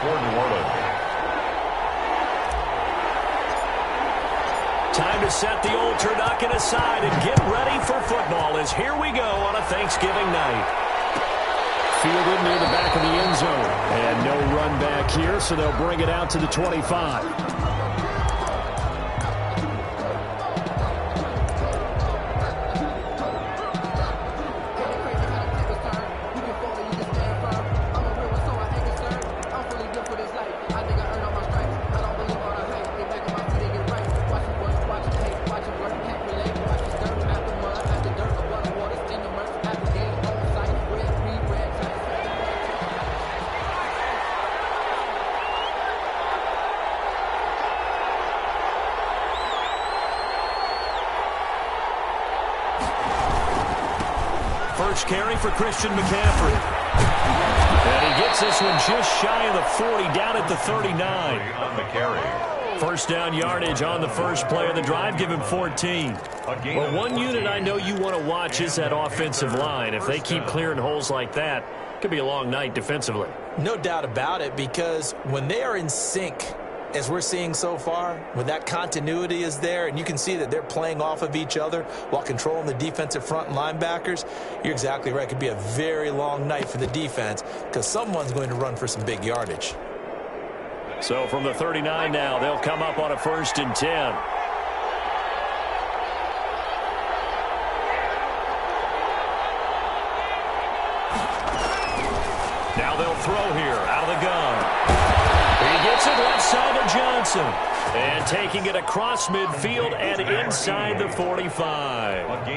for New Orleans. Time to set the old turducken aside and get ready for football as here we go on a Thanksgiving night. Fielded near the back of the end zone. And no run back here, so they'll bring it out to the 25. First carry for Christian McCaffrey. And he gets this one just shy of the 40, down at the 39. On the carry. First down yardage on the first play of the drive. Give him 14. Well, one unit I know you want to watch is that offensive line. If they keep clearing holes like that, it could be a long night defensively. No doubt about it, because when they are in sync, as we're seeing so far, when that continuity is there and you can see that they're playing off of each other while controlling the defensive front and linebackers, you're exactly right. It could be a very long night for the defense because someone's going to run for some big yardage. So from the 39 now, they'll come up on a 1st and 10. Now they'll throw here out of the gun. He gets it left side to Johnson. And taking it across midfield and inside the 45.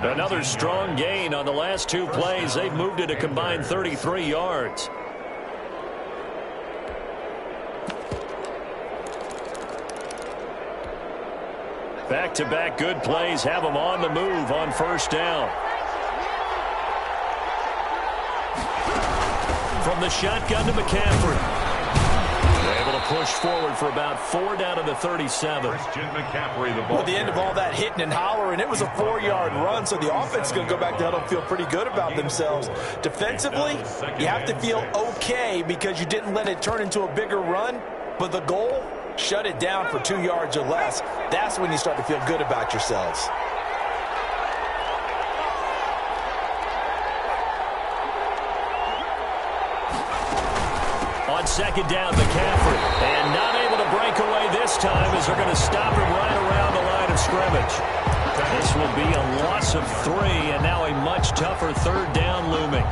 Another strong gain on the last two plays. They've moved it a combined 33 yards. Back-to-back good plays have them on the move on first down. From the shotgun to McCaffrey. Able to push forward for about 4 down to the 37. Christian McCaffrey, the ball. At the end of all that hitting and hollering, it was a 4-yard run, so the offense is going to go back to huddle and feel pretty good about themselves. Defensively, you have to feel okay because you didn't let it turn into a bigger run, but the goal, shut it down for 2 yards or less. That's when you start to feel good about yourselves. On second down, McCaffrey. And not able to break away this time as they're going to stop him right around the line of scrimmage. This will be a loss of 3, and now a much tougher 3rd down looming.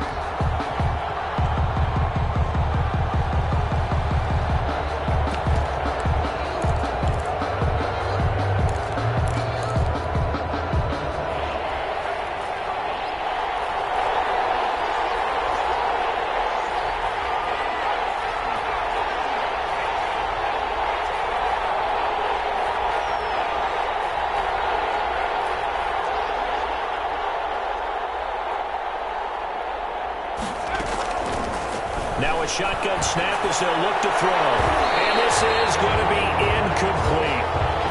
Now a shotgun snap as they'll look to throw. And this is going to be incomplete.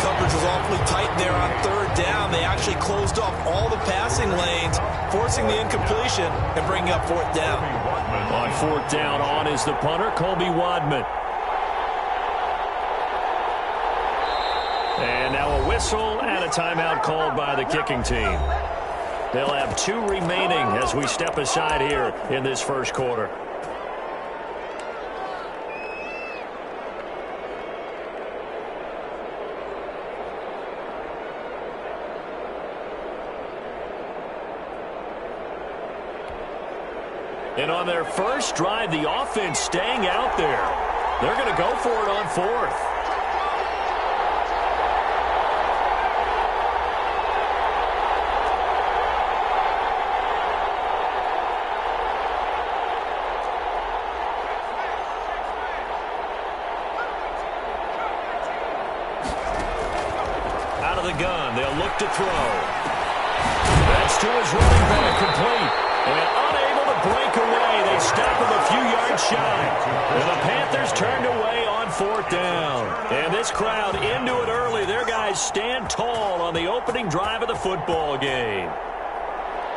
Coverage was awfully tight there on 3rd down. They actually closed off all the passing lanes, forcing the incompletion and bringing up 4th down. On 4th down, on is the punter, Colby Wadman. And now a whistle and a timeout called by the kicking team. They'll have 2 remaining as we step aside here in this first quarter. And on their first drive, the offense staying out there. They're going to go for it on 4th. Out of the gun, they'll look to throw. That's to his running back, complete. And unable to break away. They stop him a few yards shy. And the Panthers turned away on 4th down. And this crowd into it early. Their guys stand tall on the opening drive of the football game.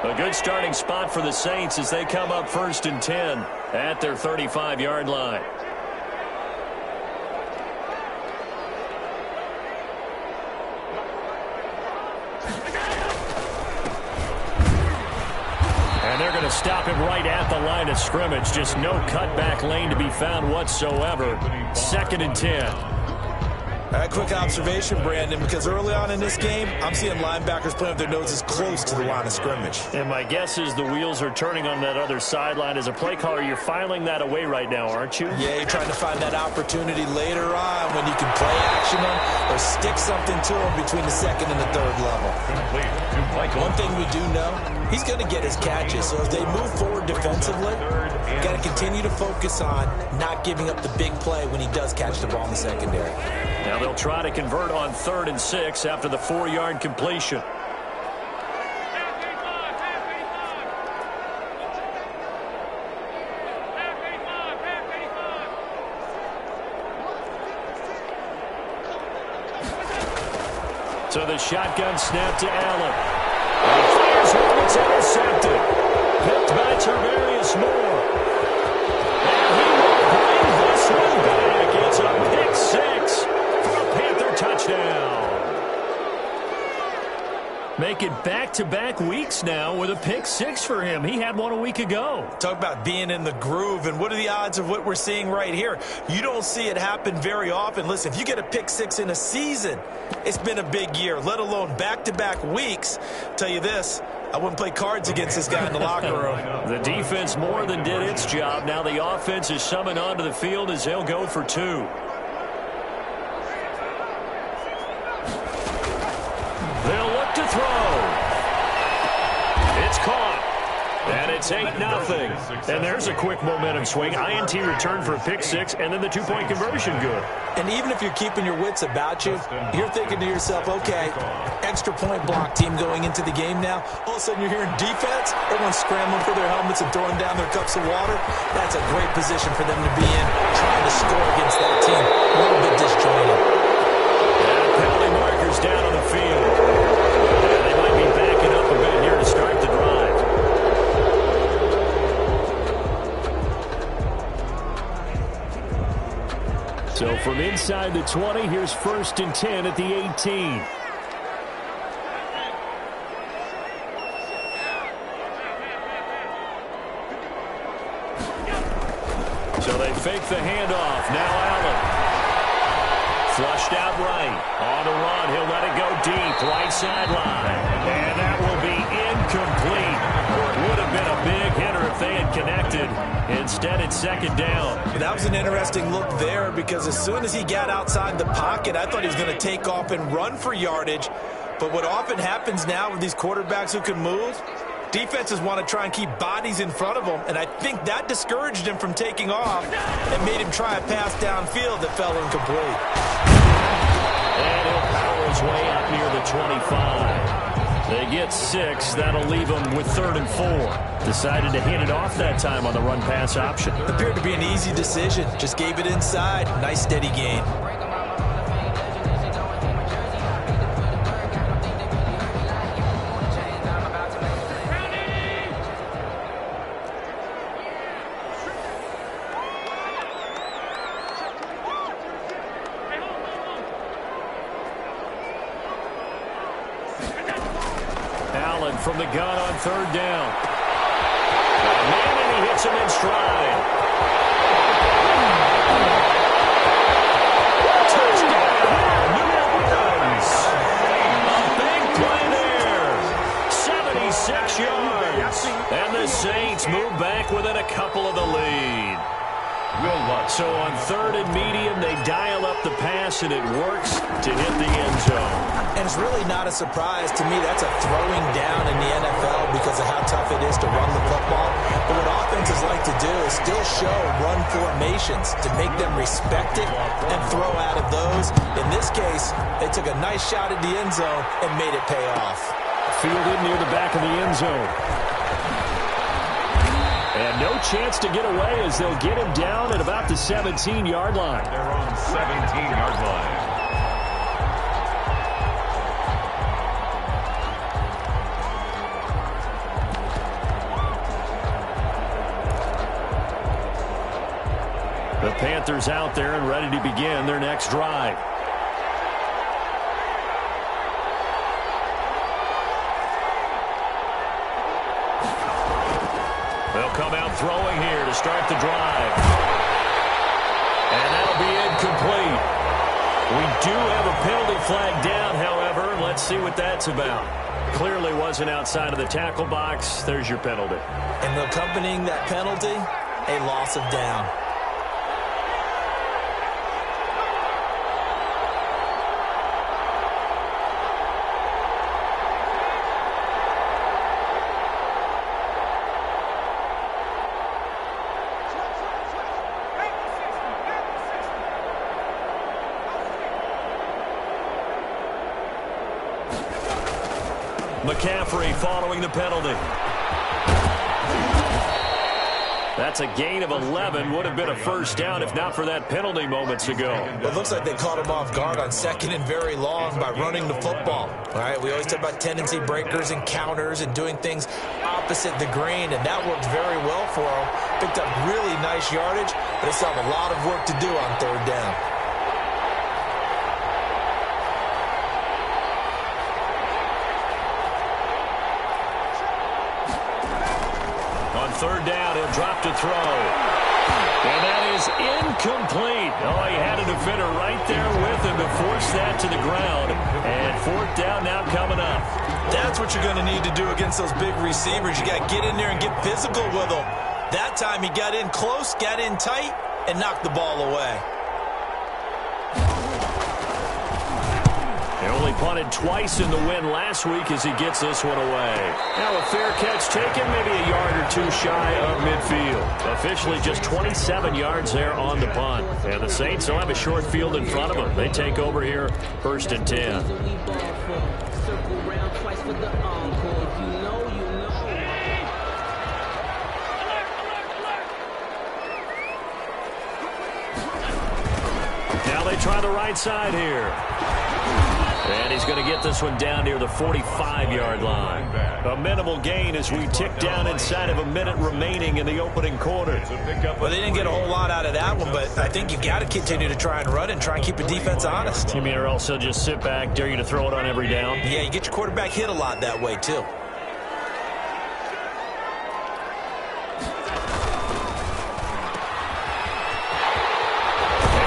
A good starting spot for the Saints as they come up 1st and 10 at their 35-yard line. stop him right at the line of scrimmage. Just no cutback lane to be found whatsoever. 2nd and 10. Quick observation, Brandon, because early on in this game, I'm seeing linebackers playing with their noses close to the line of scrimmage. And my guess is the wheels are turning on that other sideline. As a play caller, you're filing that away right now, aren't you? Yeah, you're trying to find that opportunity later on when you can play action them or stick something to them between the 2nd and the 3rd level. One thing we do know, he's going to get his catches. So as they move forward defensively, got to continue to focus on not giving up the big play when he does catch the ball in the secondary. Now they'll try to convert on 3rd and 6 after the 4-yard completion. So the shotgun snap to Allen. And he fires one, it's intercepted. Picked by Tarvarius Moore. And he will bring this one back. It's a pick 6 for a Panther touchdown. Make it back-to-back weeks now with a pick 6 for him. He had one a week ago. Talk about being in the groove, and what are the odds of what we're seeing right here? You don't see it happen very often. Listen, if you get a pick 6 in a season, it's been a big year, let alone back-to-back weeks. Tell you this, I wouldn't play cards against this guy in the locker room. The defense more than did its job. Now the offense is summoned onto the field as they'll go for 2. They'll look to throw. It's caught. And it's 8-0. And there's a quick momentum swing. INT return for a pick 6, and then the 2-point conversion good. And even if you're keeping your wits about you, you're thinking to yourself, okay, extra point block team going into the game now. All of a sudden you're hearing defense, everyone's scrambling for their helmets and throwing down their cups of water. That's a great position for them to be in, trying to score against that team. A little bit disjointed. And penalty markers down on the field. And they might be backing up a bit here to start the drive. So from inside the 20, here's 1st and 10 at the 18. So they fake the handoff. Now Allen. Flushed out right. On the run, he'll let it go deep. Right sideline. And that will be incomplete. Would have been a big hitter if they had connected. Instead, it's 2nd down. That was an interesting look there because as soon as he got outside the pocket, I thought he was going to take off and run for yardage. But what often happens now with these quarterbacks who can move, defenses want to try and keep bodies in front of them, and I think that discouraged him from taking off and made him try a pass downfield that fell incomplete. And he'll power his way up near the 25. They get 6. That'll leave them with 3rd and 4. Decided to hand it off that time on the run-pass option. Appeared to be an easy decision. Just gave it inside. Nice steady gain. Allen from the gun on 3rd down. Man, and he hits him in stride. Touchdown, New Orleans. A big play there. 76 yards. And the Saints move back within a couple of the lead. So on 3rd and medium, they dial up the pass, and it works to hit the end zone. And it's really not a surprise to me. That's a throwing down in the NFL because of how tough it is to run the football. But what offenses like to do is still show run formations to make them respect it and throw out of those. In this case, they took a nice shot at the end zone and made it pay off. Fielded near the back of the end zone. And no chance to get away as they'll get him down at about the 17-yard line. They're on 17-yard line. The Panthers out there and ready to begin their next drive. They'll come out throwing here to start the drive. And that'll be incomplete. We do have a penalty flag down, however. Let's see what that's about. Clearly wasn't outside of the tackle box. There's your penalty. And accompanying that penalty, a loss of down. McCaffrey following the penalty. That's a gain of 11. Would have been a first down if not for that penalty moments ago. It looks like they caught him off guard on second and very long by running the football. All right, we always talk about tendency breakers and counters and doing things opposite the grain, and that worked very well for him. Picked up really nice yardage, but they still have a lot of work to do on third down. Third down, he'll drop to throw. And that is incomplete. Oh, he had a defender right there with him to force that to the ground. And fourth down now coming up. That's what you're going to need to do against those big receivers. You got to get in there and get physical with them. That time he got in close, got in tight, and knocked the ball away. They only punted twice in the win last week as he gets this one away. Now a fair catch taken, maybe a yard or two shy of midfield. Officially just 27 yards there on the punt. And the Saints will have a short field in front of them. They take over here, first and 10. Now they try the right side here. And he's going to get this one down near the 45-yard line. A minimal gain as we tick down inside of a minute remaining in the opening quarter. Well, they didn't get a whole lot out of that one, but I think you've got to continue to try and run and try and keep the defense honest. You mean or else they'll just sit back, dare you to throw it on every down? Yeah, you get your quarterback hit a lot that way, too. Able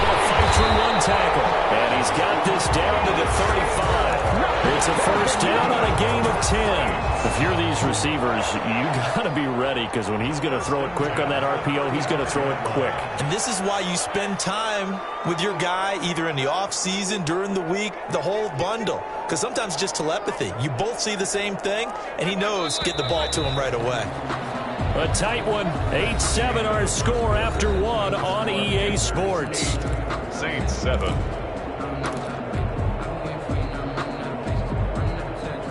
to fight through one tackle. And he's got this down to the 35. It's a first down on a gain of 10. If you're these receivers, you got to be ready because when he's going to throw it quick on that RPO, he's going to throw it quick. And this is why you spend time with your guy either in the offseason, during the week, the whole bundle. Because sometimes just telepathy. You both see the same thing, and he knows get the ball to him right away. A tight one. 8-7 our score after one on EA Sports. Saints 7.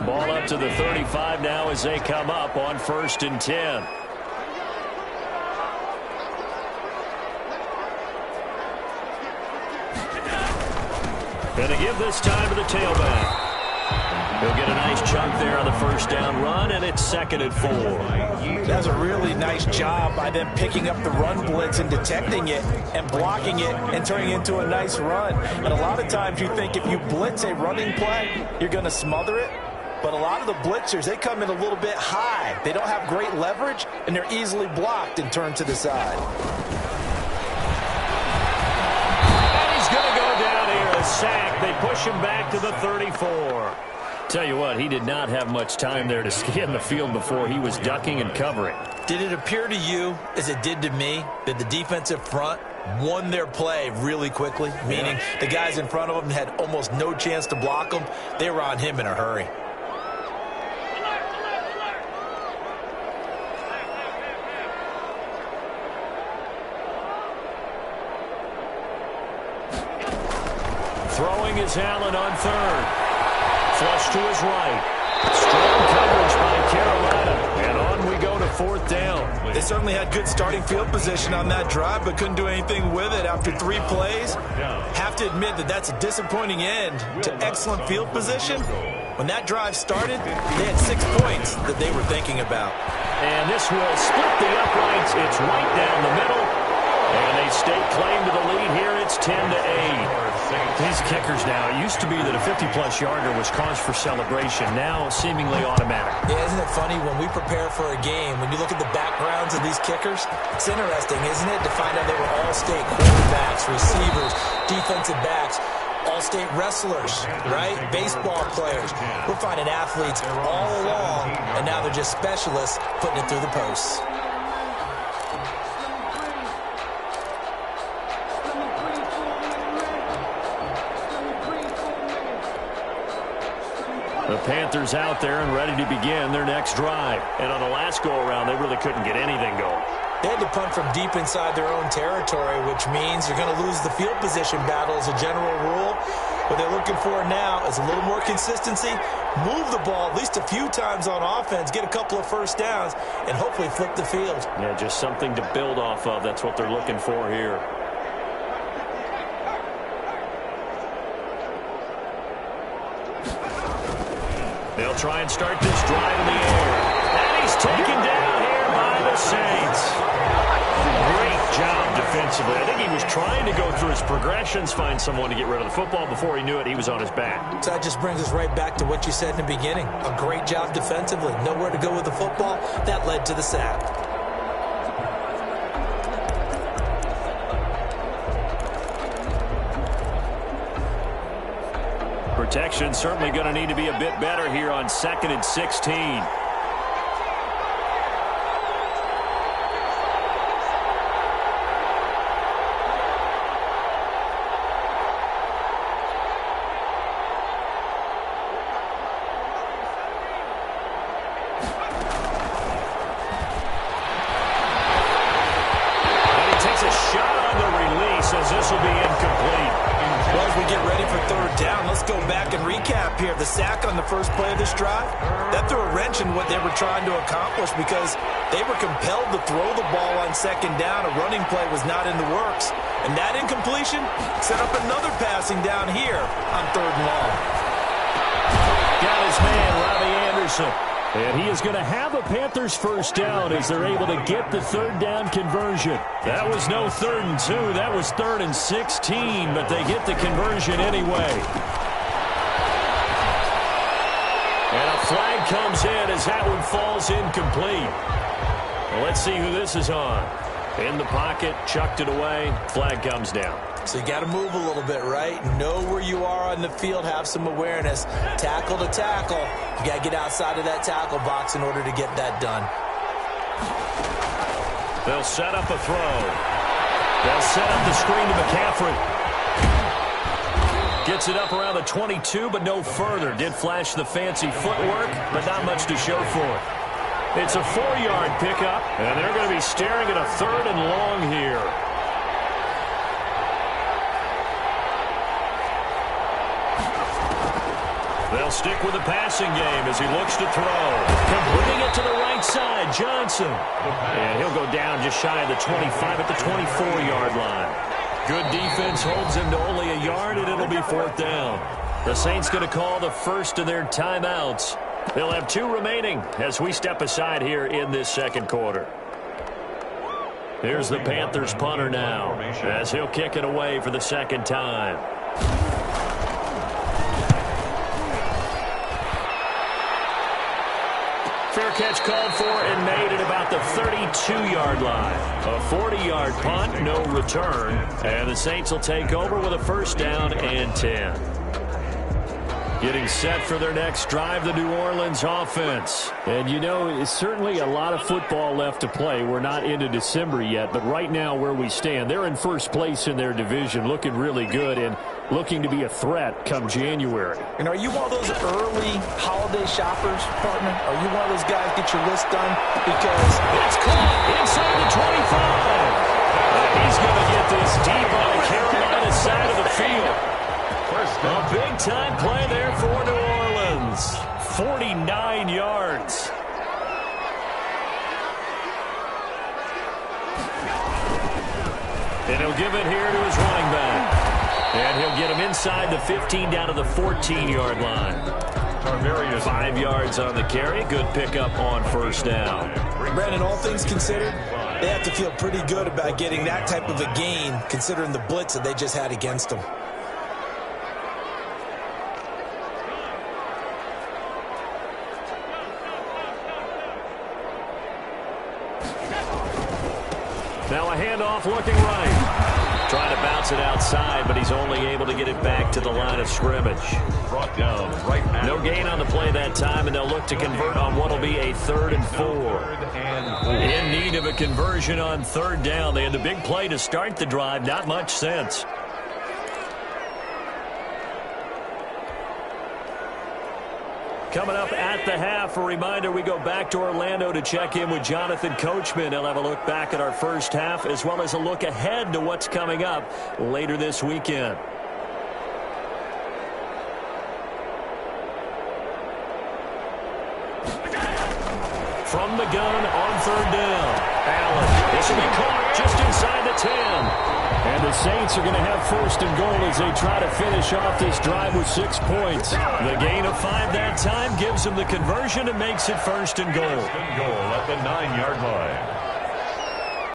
Ball up to the 35 now as they come up on first and 10. Gonna give this time to the tailback. He'll get a nice chunk there on the first down run, and it's second and 4. That's a really nice job by them picking up the run blitz and detecting it and blocking it and turning it into a nice run. And a lot of times you think if you blitz a running play, you're going to smother it. But a lot of the blitzers, they come in a little bit high. They don't have great leverage, and they're easily blocked and turned to the side. And he's going to go down here, a sack. They push him back to the 34. Tell you what, he did not have much time there to scan the field before he was ducking and covering. Did it appear to you, as it did to me, that the defensive front won their play really quickly? Meaning the guys in front of them had almost no chance to block him. They were on him in a hurry. Throwing is Allen on third. Flush to his right. Strong coverage by Carolina. And on we go to fourth down. They certainly had good starting field position on that drive, but couldn't do anything with it after 3 plays. Have to admit that that's a disappointing end to excellent field position. When that drive started, they had 6 points that they were thinking about. And this will split the uprights. It's right down the middle. And they stake claim to the lead here. It's 10-8. These kickers now, it used to be that a 50-plus yarder was cause for celebration. Now, seemingly automatic. Yeah, isn't it funny when we prepare for a game, when you look at the backgrounds of these kickers, it's interesting, isn't it, to find out they were all-state quarterbacks, receivers, defensive backs, all-state wrestlers, right? Baseball players. We're finding athletes all along, and now they're just specialists putting it through the posts. The Panthers out there and ready to begin their next drive. And on the last go-around, they really couldn't get anything going. They had to punt from deep inside their own territory, which means they're going to lose the field position battle as a general rule. What they're looking for now is a little more consistency, move the ball at least a few times on offense, get a couple of first downs, and hopefully flip the field. Yeah, just something to build off of. That's what they're looking for here. They'll try and start this drive in the air. And he's taken down here by the Saints. Great job defensively. I think he was trying to go through his progressions, find someone to get rid of the football. Before he knew it, he was on his back. So that just brings us right back to what you said in the beginning. A great job defensively. Nowhere to go with the football. That led to the sack. Protection certainly going to need to be a bit better here on 2nd and 16. And he takes a shot on the release as this will be incomplete. Well, as we get ready for third down, let's go back and recap here. The sack on the first play of this drive, that threw a wrench in what they were trying to accomplish because they were compelled to throw the ball on second down. A running play was not in the works. And that incompletion set up another passing down here on third and long. Got his man, Robbie Anderson. And he is going to have a Panthers first down as they're able to get the third down conversion. That was no 3rd and 2. That was 3rd and 16, but they get the conversion anyway. And a flag comes in as that one falls incomplete. Well, let's see who this is on. In the pocket, chucked it away. Flag comes down. So you got to move a little bit, right? Know where you are on the field, have some awareness. Tackle to tackle. You got to get outside of that tackle box in order to get that done. They'll set up a throw. They'll set up the screen to McCaffrey. Gets it up around the 22, but no further. Did flash the fancy footwork, but not much to show for it. It's a 4-yard pickup, and they're going to be staring at a 3rd and long here. They'll stick with the passing game as he looks to throw. Completing it to the right side, Johnson. And he'll go down just shy of the 25 at the 24-yard line. Good defense holds him to only a yard, and it'll be 4th down. The Saints going to call the first of their timeouts. They'll have 2 remaining as we step aside here in this second quarter. Here's the Panthers punter now as he'll kick it away for the second time. Fair catch called for and made at about the 32-yard line. A 40-yard punt, no return. And the Saints will take over with a first down and 10. Getting set for their next drive, the New Orleans offense. And, you know, it's certainly a lot of football left to play. We're not into December yet, but right now where we stand, they're in first place in their division, looking really good and looking to be a threat come January. And are you one of those early holiday shoppers, partner? Are you one of those guys get your list done? Because it's caught inside the 25. And he's going to get this deep on the Carolina side of the field. A big-time play there for New Orleans. 49 yards. And he'll give it here to his running back. And he'll get him inside the 15 down to the 14-yard line. 5 yards on the carry. Good pickup on first down. Brandon, all things considered, they have to feel pretty good about getting that type of a gain considering the blitz that they just had against them. Now a handoff looking right. Trying to bounce it outside, but he's only able to get it back to the line of scrimmage. Brought down right at No gain on the play that time, and they'll look to convert on what will be a 3rd and 4. In need of a conversion on 3rd down. They had the big play to start the drive. Not much sense. Coming up at the half, a reminder, we go back to Orlando to check in with Jonathan Coachman. He'll have a look back at our first half as well as a look ahead to what's coming up later this weekend. From the gun on 3rd down. Allen. This will be caught just inside the 10. And the Saints are going to have 1st and goal as they try to finish off this drive with 6 points. The gain of 5 that time gives them the conversion and makes it 1st and goal. 1st and goal at the 9-yard line.